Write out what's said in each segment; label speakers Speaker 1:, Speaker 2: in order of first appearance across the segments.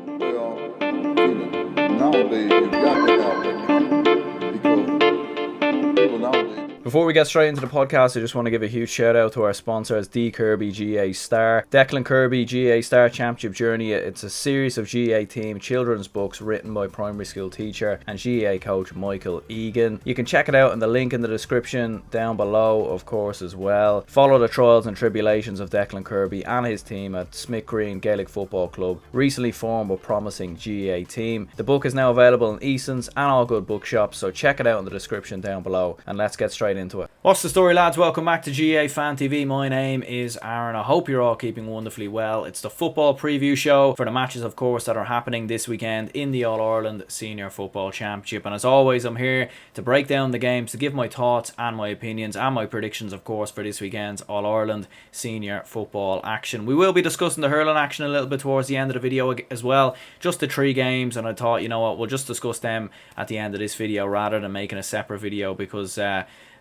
Speaker 1: Well, nowadays you got to have that confidence because people nowadays.
Speaker 2: Before we get straight into the podcast, I just want to give a huge shout out to our sponsors, Declan Kirby GAA Star. Declan Kirby GAA Star Championship Journey. It's a series of GAA team children's books written by primary school teacher and GAA coach Michael Egan. You can check it out in the link in the description down below, of course, as well. Follow the trials and tribulations of Declan Kirby and his team at Smithgreen Gaelic Football Club, recently formed but promising GAA team. The book is now available in Easons and all good bookshops, so check it out in the description down below, and let's get straight into it. What's the story, lads? Welcome back to GAA Fan TV. My name is Aaron. I hope you're all keeping wonderfully well. It's the football preview show for the matches, of course, that are happening this weekend in the All-Ireland Senior Football Championship. And as always, I'm here to break down the games, to give my thoughts and my opinions and my predictions, of course, for this weekend's All-Ireland Senior Football action. We will be discussing the hurling action a little bit towards the end of the video as well. Just the 3 games, and I thought, you know what, we'll just discuss them at the end of this video rather than making a separate video, because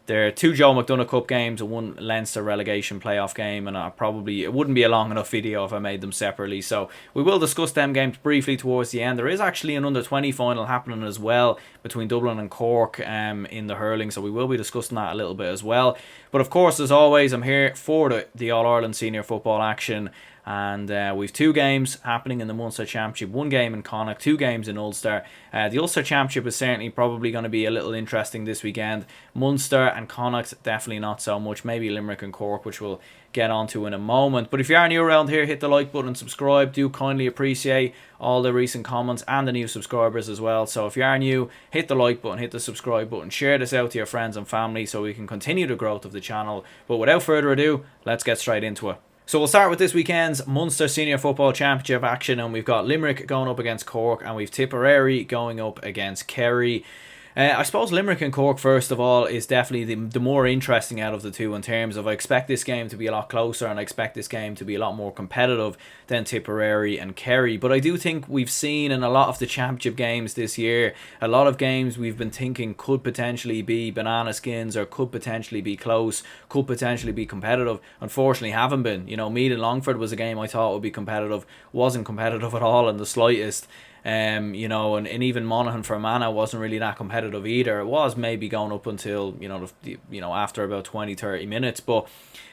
Speaker 2: there are 2 Joe McDonagh Cup games and 1 Leinster relegation playoff game, and it wouldn't be a long enough video if I made them separately. So we will discuss them games briefly towards the end. There is actually an under-20 final happening as well between Dublin and Cork in the hurling, so we will be discussing that a little bit as well. But of course, as always, I'm here for the All-Ireland Senior Football action. And we've 2 games happening in the Munster Championship, 1 game in Connacht, 2 games in Ulster. The Ulster Championship is certainly probably going to be a little interesting this weekend. Munster and Connacht, definitely not so much. Maybe Limerick and Cork, which we'll get onto in a moment. But if you are new around here, hit the like button and subscribe. Do kindly appreciate all the recent comments and the new subscribers as well. So if you are new, hit the like button, hit the subscribe button, share this out to your friends and family so we can continue the growth of the channel. But without further ado, let's get straight into it. So we'll start with this weekend's Munster Senior Football Championship action, and we've got Limerick going up against Cork, and we've Tipperary going up against Kerry. I suppose Limerick and Cork, first of all, is definitely the more interesting out of the 2 in terms of I expect this game to be a lot closer and I expect this game to be a lot more competitive than Tipperary and Kerry. But I do think we've seen in a lot of the championship games this year, a lot of games we've been thinking could potentially be banana skins or could potentially be close, could potentially be competitive. Unfortunately, haven't been. You know, Meath and Longford was a game I thought would be competitive, wasn't competitive at all in the slightest. And even Monaghan for Mana wasn't really that competitive either. It was maybe going up until, after about 20-30 minutes. But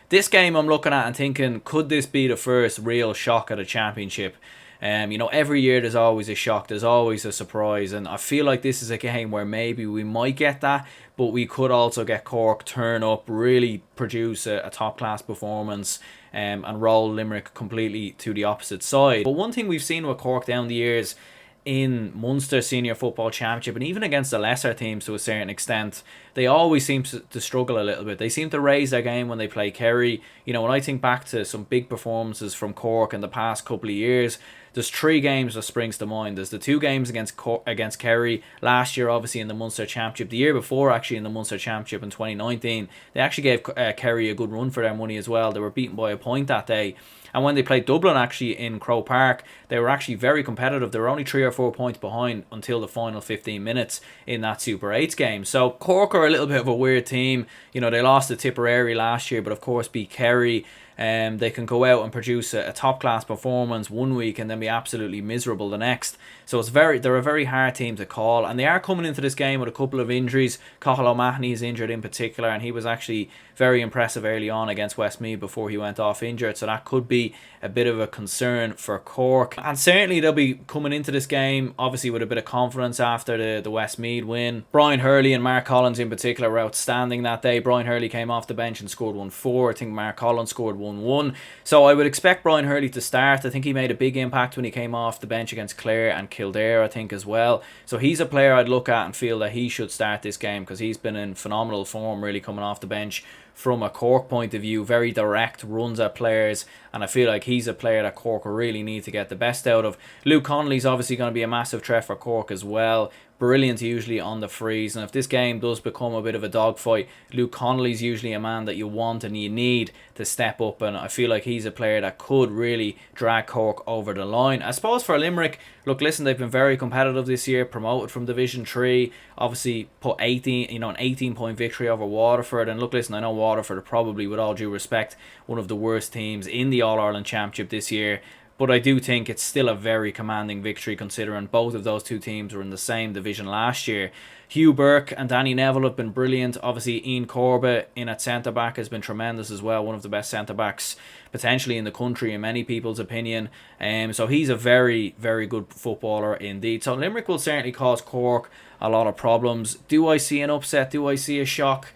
Speaker 2: this game I'm looking at and thinking, could this be the first real shock at a championship? Every year there's always a shock, there's always a surprise, and I feel like this is a game where maybe we might get that, but we could also get Cork turn up, really produce a top-class performance, and roll Limerick completely to the opposite side. But one thing we've seen with Cork down the years in Munster Senior Football Championship, and even against the lesser teams to a certain extent, they always seem to struggle a little bit. They seem to raise their game when they play Kerry. When I think back to some big performances from Cork in the past couple of years, there's 3 games that springs to mind. There's the 2 games against Kerry last year, obviously in the Munster Championship. The year before, actually, in the Munster Championship in 2019, they actually gave Kerry a good run for their money as well. They were beaten by a point that day. And when they played Dublin, actually, in Croke Park, they were actually very competitive. They were only 3 or 4 points behind until the final 15 minutes in that Super 8s game. So Cork are a little bit of a weird team. They lost to Tipperary last year, but of course beat Kerry. They can go out and produce a top-class performance one week and then be absolutely miserable the next. So they're a very hard team to call, and they are coming into this game with a couple of injuries. Cathal O'Mahony is injured in particular, and he was actually very impressive early on against Westmeath before he went off injured, so that could be a bit of a concern for Cork. And certainly they'll be coming into this game obviously with a bit of confidence after the Westmeath win. Brian Hurley and Mark Collins in particular were outstanding that day. Brian Hurley came off the bench and scored 1-4. I think Mark Collins scored 1-1. So I would expect Brian Hurley to start. I think he made a big impact when he came off the bench against Clare and Kildare, I think, as well. So he's a player I'd look at and feel that he should start this game, because he's been in phenomenal form really coming off the bench from a Cork point of view. Very direct, runs at players, and I feel like he's a player that Cork really need to get the best out of. Luke Connolly's obviously going to be a massive threat for Cork as well. Brilliant usually on the freeze, and if this game does become a bit of a dogfight, Luke Connolly's usually a man that you want and you need to step up, and I feel like he's a player that could really drag Cork over the line. I suppose for Limerick, look, listen, they've been very competitive this year, promoted from Division 3, obviously put an 18-point victory over Waterford, and look, listen, I know Waterford are probably, with all due respect, one of the worst teams in the All-Ireland Championship this year. but I do think it's still a very commanding victory considering both of those two teams were in the same division last year. Hugh Burke and Danny Neville have been brilliant. Obviously, Ian Corbett in at centre-back has been tremendous as well. One of the best centre-backs potentially in the country in many people's opinion. So he's a very, very good footballer indeed. So Limerick will certainly cause Cork a lot of problems. Do I see an upset? Do I see a shock?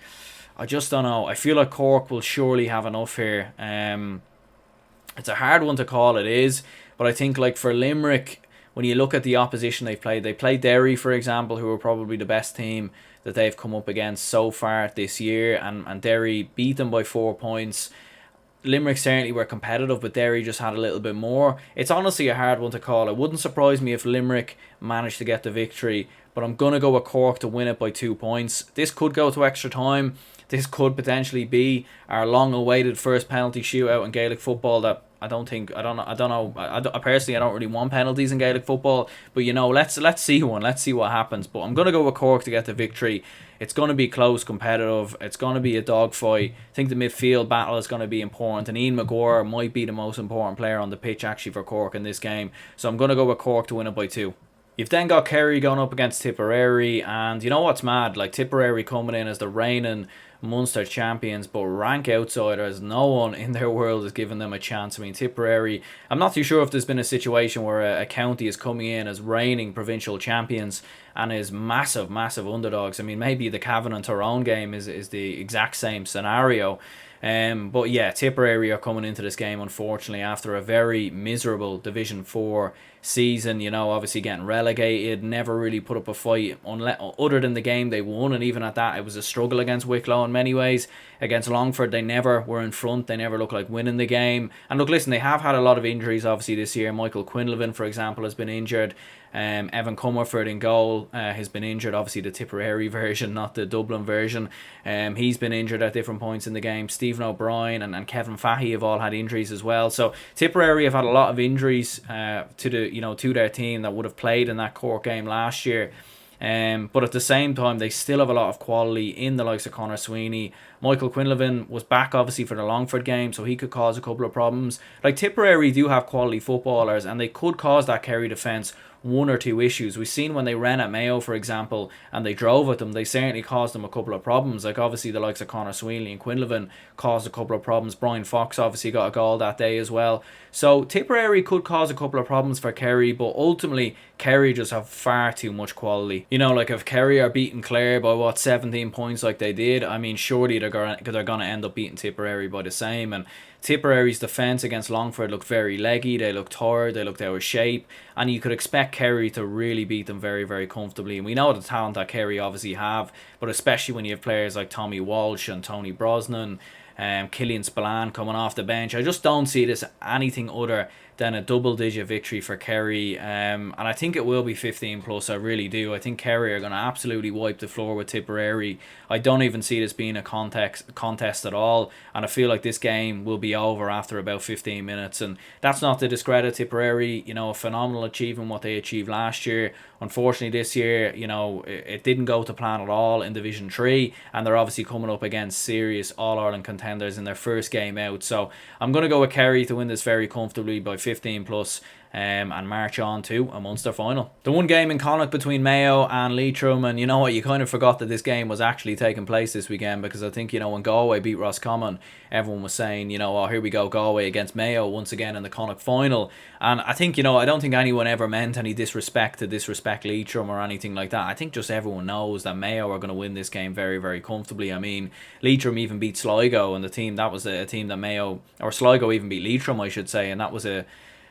Speaker 2: I just don't know. I feel like Cork will surely have enough here. It's a hard one to call, it is. But I think like for Limerick, when you look at the opposition they played Derry, for example, who are probably the best team that they've come up against so far this year, and Derry beat them by 4 points. Limerick certainly were competitive, but Derry just had a little bit more. It's honestly a hard one to call. It wouldn't surprise me if Limerick managed to get the victory, but I'm going to go with Cork to win it by 2 points. This could go to extra time. This could potentially be our long-awaited first penalty shootout in Gaelic football that I personally, I don't really want penalties in Gaelic football, but let's see one. Let's see what happens. But I'm going to go with Cork to get the victory. It's going to be close, competitive. It's going to be a dogfight. I think the midfield battle is going to be important, and Ian Maguire might be the most important player on the pitch actually for Cork in this game. So I'm going to go with Cork to win it by 2. You've then got Kerry going up against Tipperary, and you know what's mad? Like Tipperary coming in as the reigning Munster champions, but rank outsiders. No one in their world is giving them a chance. I mean, Tipperary, I'm not too sure if there's been a situation where a county is coming in as reigning provincial champions and is massive underdogs. I mean, maybe the Cavan and Tyrone game is the exact same scenario. But yeah, Tipperary are coming into this game unfortunately after a very miserable Division 4 season. Obviously getting relegated, never really put up a fight other than the game they won, and even at that it was a struggle against Wicklow in many ways. Against Longford they never were in front, they never looked like winning the game. And look, listen, they have had a lot of injuries obviously this year. Michael Quinlivan, for example, has been injured. Evan Comerford in goal has been injured, obviously the Tipperary version, not the Dublin version. He's been injured at different points in the game. Stephen O'Brien and Kevin Fahey have all had injuries as well. So Tipperary have had a lot of injuries to their team that would have played in that Cork game last year. But at the same time, they still have a lot of quality in the likes of Conor Sweeney. Michael Quinlivan was back obviously for the Longford game, so he could cause a couple of problems. Like Tipperary do have quality footballers, and they could cause that Kerry defence 1 or 2 issues. We've seen when they ran at Mayo, for example, and they drove at them, they certainly caused them a couple of problems. Like obviously the likes of Conor Sweeney and Quinlivan caused a couple of problems. Brian Fox obviously got a goal that day as well. So Tipperary could cause a couple of problems for Kerry, but ultimately Kerry just have far too much quality. Like if Kerry are beating Clare by 17 points like they did, I mean surely they're going to end up beating Tipperary by the same. And Tipperary's defence against Longford looked very leggy, they looked tired, they looked out of shape, and you could expect Kerry to really beat them very, very comfortably. And we know the talent that Kerry obviously have, but especially when you have players like Tommy Walsh and Tony Brosnan, Killian Spillane coming off the bench. I just don't see this anything other than a double-digit victory for Kerry, and I think it will be 15 plus. I really do. I think Kerry are going to absolutely wipe the floor with Tipperary. I don't even see this being a contest at all, and I feel like this game will be over after about 15 minutes. And that's not to discredit Tipperary. A phenomenal achievement what they achieved last year. Unfortunately, this year, it didn't go to plan at all in Division 3, and they're obviously coming up against serious All-Ireland contenders in their first game out. So I'm going to go with Kerry to win this very comfortably by 15 plus. And march on to a Munster final. The one game in Connacht between Mayo and Leitrim, and you know what, you kind of forgot that this game was actually taking place this weekend, because I think, when Galway beat Roscommon, everyone was saying, oh, here we go, Galway against Mayo once again in the Connacht final. And I think, I don't think anyone ever meant any disrespect to disrespect Leitrim or anything like that. I think just everyone knows that Mayo are going to win this game very, very comfortably. I mean, Leitrim even beat Sligo, and the team, that was a team that Mayo, or Sligo even beat Leitrim, I should say, and that was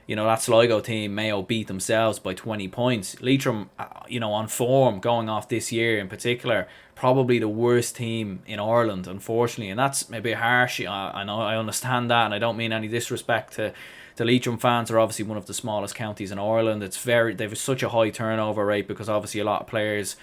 Speaker 2: that Sligo team, Mayo beat themselves by 20 points. Leitrim, on form, going off this year in particular, probably the worst team in Ireland, unfortunately. And that's maybe harsh. I know, I understand that, and I don't mean any disrespect to Leitrim fans. Are obviously one of the smallest counties in Ireland. They've such a high turnover rate because obviously a lot of players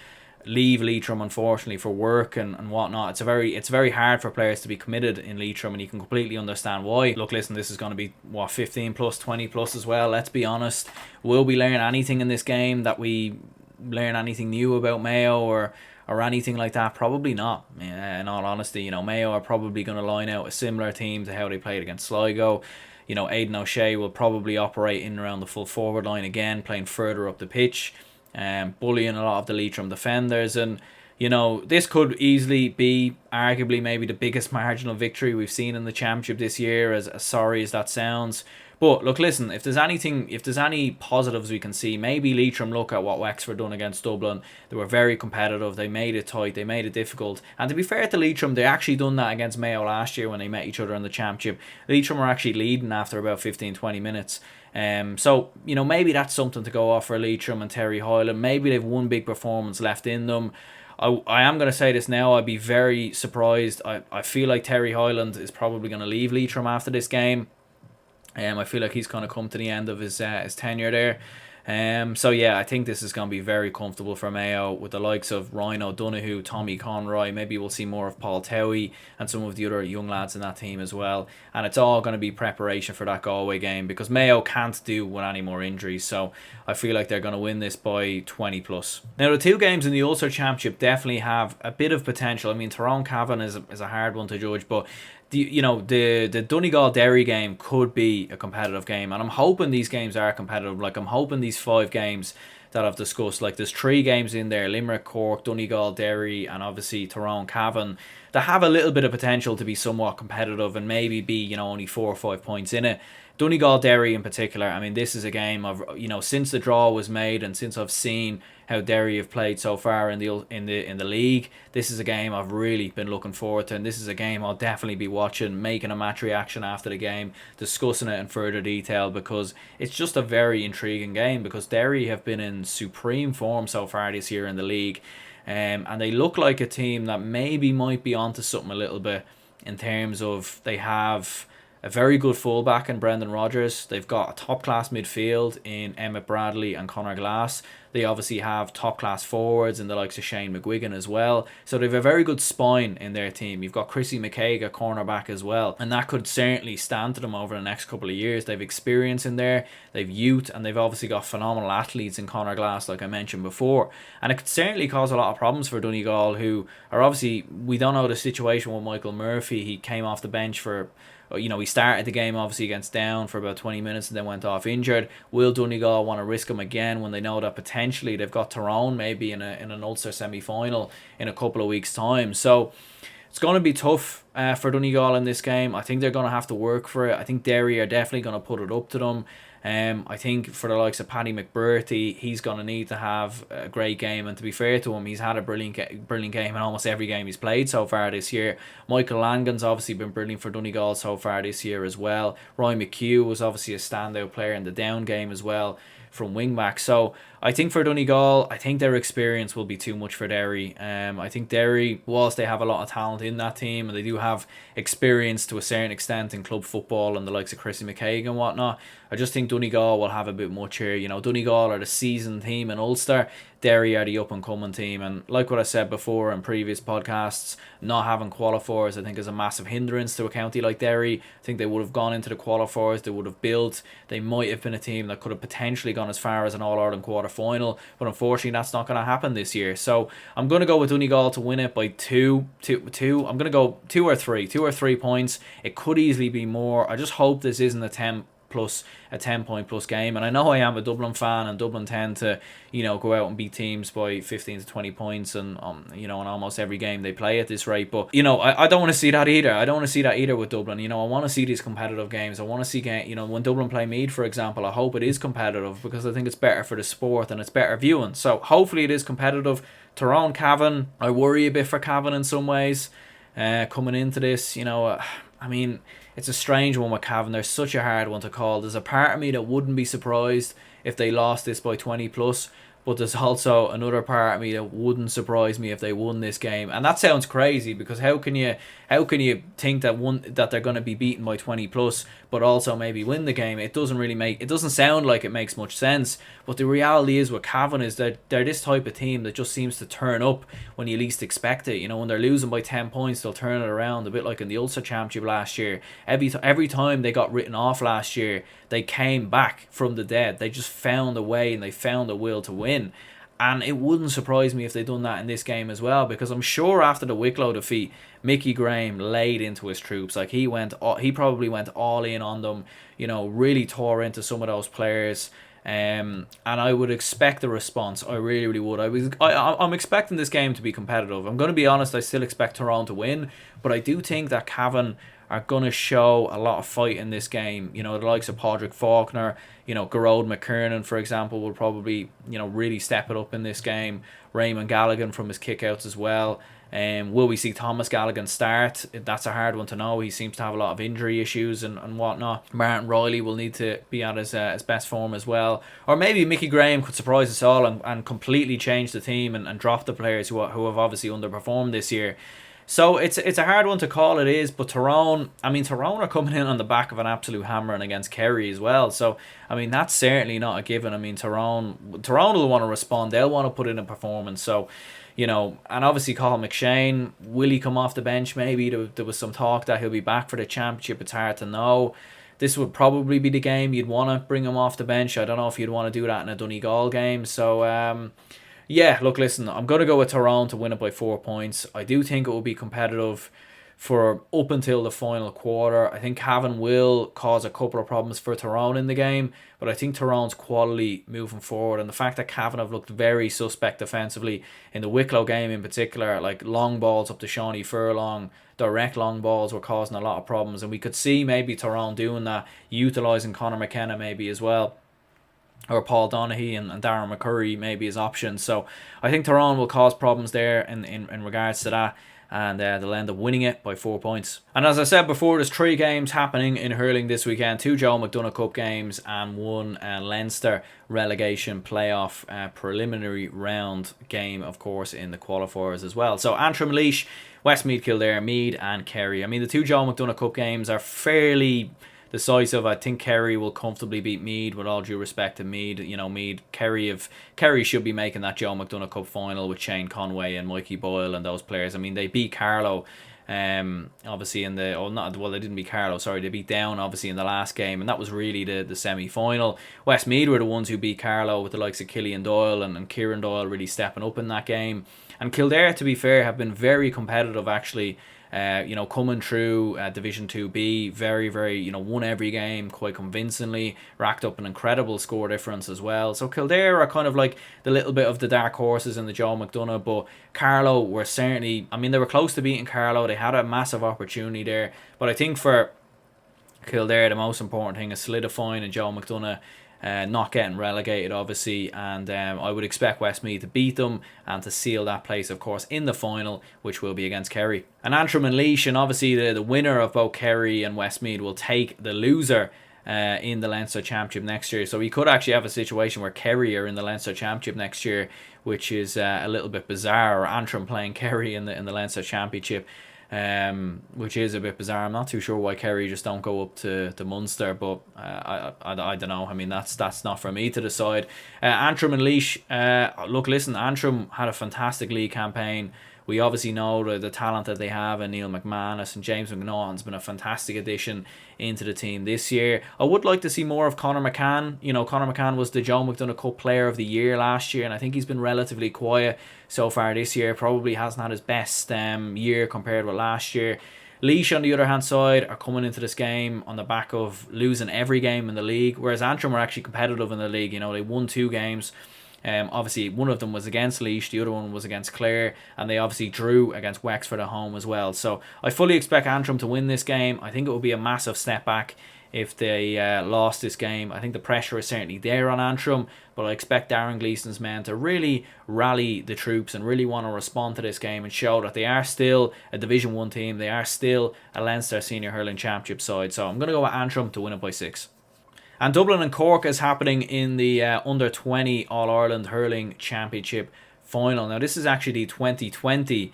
Speaker 2: leave Leitrim unfortunately for work and whatnot. It's very hard for players to be committed in Leitrim, and you can completely understand why. Look, listen, this is going to be 15 plus, 20 plus as well. Let's be honest. Will we learn anything in this game that we learn anything new about Mayo or anything like that? Probably not. In all honesty, Mayo are probably going to line out a similar team to how they played against Sligo. Aidan O'Shea will probably operate in around the full forward line again, playing further up the pitch, bullying a lot of the Leitrim defenders. And this could easily be arguably maybe the biggest marginal victory we've seen in the championship this year, as sorry as that sounds. But look, listen, if there's any positives we can see, maybe Leitrim look at what Wexford done against Dublin. They were very competitive, they made it tight, they made it difficult. And to be fair to Leitrim, they actually done that against Mayo last year when they met each other in the championship. Leitrim were actually leading after about 15-20 minutes. So maybe that's something to go off for Leitrim and Terry Hyland. Maybe they've one big performance left in them. I am going to say this now, I'd be very surprised. I feel like Terry Hyland is probably going to leave Leitrim after this game. I feel like he's going to come to the end of his tenure there. So yeah, I think this is going to be very comfortable for Mayo with the likes of Ryan O'Donoghue, Tommy Conroy. Maybe we'll see more of Paul Towie and some of the other young lads in that team as well. And it's all going to be preparation for that Galway game, because Mayo can't do with any more injuries. So I feel like they're going to win this by 20 plus. Now, the two games in the Ulster Championship definitely have a bit of potential. I mean, Tyrone Cavan is a hard one to judge, but the Donegal Derry game could be a competitive game, and I'm hoping these games are competitive. Like, I'm hoping these 5 games that I've discussed, like there's 3 games in there: Limerick, Cork, Donegal, Derry, and obviously Tyrone Cavan, that have a little bit of potential to be somewhat competitive and maybe be only 4 or 5 points in it. Donegal Derry in particular, I mean, this is a game of since the draw was made and since I've seen how Derry have played so far in the league, this is a game I've really been looking forward to, and this is a game I'll definitely be watching, making a match reaction after the game, discussing it in further detail, because it's just a very intriguing game, because Derry have been in supreme form so far this year in the league, and they look like a team that maybe might be onto something a little bit, in terms of they have a very good fullback in Brendan Rodgers. They've got a top-class midfield in Emmett Bradley and Conor Glass. They obviously have top-class forwards in the likes of Shane McGuigan as well. So they have a very good spine in their team. You've got Chrissy McKaig at cornerback as well. And that could certainly stand to them over the next couple of years. They've experience in there, they've youth, and they've obviously got phenomenal athletes in Conor Glass, like I mentioned before. And it could certainly cause a lot of problems for Donegal, who are obviously, we don't know the situation with Michael Murphy. He came off the bench for... he started the game obviously against Down for about 20 minutes and then went off injured. Will Donegal want to risk him again when they know that potentially they've got Tyrone maybe in an Ulster semi-final in a couple of weeks' time? So it's going to be tough for Donegal in this game. I think they're going to have to work for it. I think Derry are definitely going to put it up to them. I think for the likes of Paddy McBurty, he's going to need to have a great game, and to be fair to him, he's had a brilliant game in almost every game he's played so far this year. Michael Langan's obviously been brilliant for Donegal so far this year as well. Ryan McHugh was obviously a standout player in the Down game as well from wingback. So I think for Donegal, I think their experience will be too much for Derry. I think Derry, whilst they have a lot of talent in that team and they do have experience to a certain extent in club football and the likes of Chrissy McKaig and whatnot, I just think Donegal will have a bit much here. Donegal are the seasoned team in Ulster. Derry are the up-and-coming team. And like what I said before in previous podcasts, not having qualifiers I think is a massive hindrance to a county like Derry. I think they would have gone into the qualifiers, they would have built. They might have been a team that could have potentially gone as far as an All-Ireland quarter-final, but unfortunately that's not going to happen this year. So I'm going to go with Donegal to win it by 2. I'm going to go 2 or 3 points. It could easily be more. I just hope this isn't a 10-point plus game. And I know I am a Dublin fan, and Dublin tend to go out and beat teams by 15 to 20 points and in almost every game they play at this rate. But I don't want to see that either. I don't want to see that either with Dublin. I want to see these competitive games. I want to see when Dublin play Meath, for example, I hope it is competitive, because I think it's better for the sport and it's better viewing. So hopefully it is competitive. Tyrone Cavan, I worry a bit for Cavan in some ways coming into this. I mean, it's a strange one with Cavan. They're such a hard one to call. There's a part of me that wouldn't be surprised if they lost this by 20 plus, but there's also another part of me that wouldn't surprise me if they won this game. And that sounds crazy, because how can you think that they're going to be beaten by 20 plus but also maybe win the game? It doesn't sound like it makes much sense. But the reality is with Cavan is that they're this type of team that just seems to turn up when you least expect it. When they're losing by 10 points, they'll turn it around, a bit like in the Ulster Championship last year. Every time they got written off last year, they came back from the dead. They just found a way and they found a will to win. And it wouldn't surprise me if they done that in this game as well, because I'm sure after the Wicklow defeat, Mickey Graham laid into his troops. Like he probably went all in on them, really tore into some of those players. And I would expect a response. I really, really would. I'm expecting this game to be competitive. I'm going to be honest, I still expect Tyrone to win, but I do think that Cavan are going to show a lot of fight in this game. The likes of Padraig Faulkner, Garrod McKernan, for example, will probably, really step it up in this game. Raymond Galligan from his kickouts as well. Will we see Thomas Galligan start? That's a hard one to know. He seems to have a lot of injury issues and whatnot. Martin Riley will need to be at his best form as well. Or maybe Mickey Graham could surprise us all and completely change the team and drop the players who have obviously underperformed this year. So it's a hard one to call, it is, but Tyrone are coming in on the back of an absolute hammering against Kerry as well. So, that's certainly not a given. Tyrone will want to respond. They'll want to put in a performance. So, and obviously Colin McShane, will he come off the bench maybe? There was some talk that he'll be back for the championship. It's hard to know. This would probably be the game you'd want to bring him off the bench. I don't know if you'd want to do that in a Donegal game. So, yeah, look, listen, I'm going to go with Tyrone to win it by 4 points. I do think it will be competitive for up until the final quarter. I think Cavan will cause a couple of problems for Tyrone in the game, but I think Tyrone's quality moving forward, and the fact that Cavan have looked very suspect defensively in the Wicklow game in particular, like long balls up to Shawnee Furlong, direct long balls were causing a lot of problems, and we could see maybe Tyrone doing that, utilising Conor McKenna maybe as well, or Paul Donaghy and Darren McCurry maybe as options. So I think Tyrone will cause problems there in regards to that, and they'll end up winning it by 4 points. And as I said before, there's 3 games happening in hurling this weekend: 2 Joe McDonagh Cup games and 1 Leinster relegation playoff preliminary round game, of course, in the qualifiers as well. So Antrim, Laois, Westmeath, Kildare, Meath and Kerry. The 2 Joe McDonagh Cup games are fairly decisive. I think Kerry will comfortably beat Meath, with all due respect to Meath. Kerry should be making that Joe McDonagh Cup final with Shane Conway and Mikey Boyle and those players. They beat Carlow obviously in the they didn't beat Carlow, sorry, they beat Down obviously in the last game, and that was really the semi-final. Westmeath were the ones who beat Carlow, with the likes of Killian Doyle and Kieran Doyle really stepping up in that game. And Kildare, to be fair, have been very competitive actually. Coming through Division 2B, very, very, won every game quite convincingly, racked up an incredible score difference as well. So Kildare are kind of like the little bit of the dark horses in the Joe McDonagh, but Carlow were certainly, they were close to beating Carlow. They had a massive opportunity there, but I think for Kildare, the most important thing is solidifying in Joe McDonagh, not getting relegated obviously, and I would expect Westmeath to beat them and to seal that place, of course, in the final, which will be against Kerry. And Antrim and Laois, and obviously the winner of both Kerry and Westmeath will take the loser in the Leinster Championship next year. So we could actually have a situation where Kerry are in the Leinster Championship next year, which is a little bit bizarre, or Antrim playing Kerry in the Leinster Championship, which is a bit bizarre. I'm not too sure why Kerry just don't go up to Munster, but I don't know. That's not for me to decide. Antrim and Laois, look, listen, Antrim had a fantastic league campaign. We obviously know the talent that they have, and Neil McManus and James McNaughton's been a fantastic addition into the team this year. I would like to see more of Conor McCann. Conor McCann was the Joe McDonagh Cup Player of the Year last year, and I think he's been relatively quiet so far this year. Probably hasn't had his best year compared with last year. Laois, on the other hand side, are coming into this game on the back of losing every game in the league, whereas Antrim were actually competitive in the league. They won 2 games. Obviously one of them was against Laois, the other one was against Clare, and they obviously drew against Wexford at home as well. So I fully expect Antrim to win this game. I think it will be a massive step back if they lost this game. I think the pressure is certainly there on Antrim, but I expect Darren Gleeson's men to really rally the troops and really want to respond to this game and show that they are still a Division 1 team. They are still a Leinster Senior Hurling Championship side. So I'm going to go with Antrim to win it by 6. And Dublin and Cork is happening in the Under-20 All-Ireland Hurling Championship final. Now, this is actually the 2020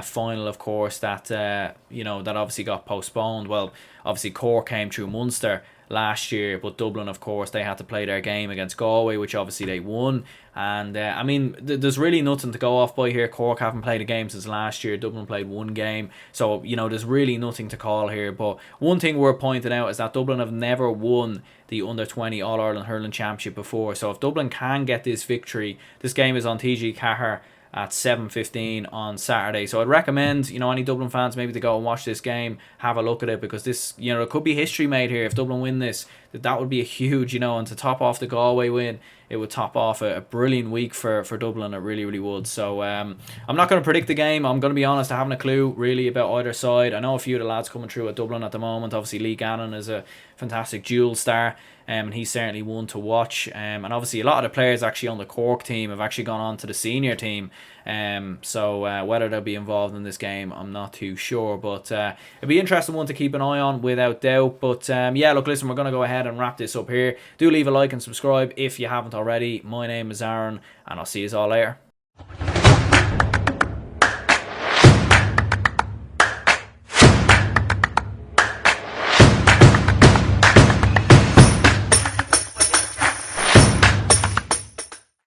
Speaker 2: final, of course, that that obviously got postponed. Well, obviously Cork came through Munster last year. But Dublin, of course, they had to play their game against Galway, which obviously they won. And I mean, there's really nothing to go off by here. Cork haven't played a game since last year. Dublin played one game. So, you know, there's really nothing to call here. But one thing worth pointing out is that Dublin have never won the Under-20 All-Ireland Hurling Championship before. So if Dublin can get this victory, this game is on TG Cahir at 7:15 on Saturday. So I'd recommend, you know, any Dublin fans maybe to go and watch this game, have a look at it, because this, you know, it could be history made here if Dublin win this. That would be a huge, you know, and to top off the Galway win, it would top off a brilliant week for Dublin. It really, really would. So I'm not going to predict the game. I'm going to be honest, I haven't a clue really about either side. I know a few of the lads coming through at Dublin at the moment. Obviously, Lee Gannon is a fantastic dual star. And he's certainly one to watch. And obviously a lot of the players actually on the Cork team have actually gone on to the senior team. So whether they'll be involved in this game, I'm not too sure. But it'll be an interesting one to keep an eye on without doubt. But yeah, look, listen, we're going to go ahead and wrap this up here. Do leave a like and subscribe if you haven't already. My name is Aaron, and I'll see you all later.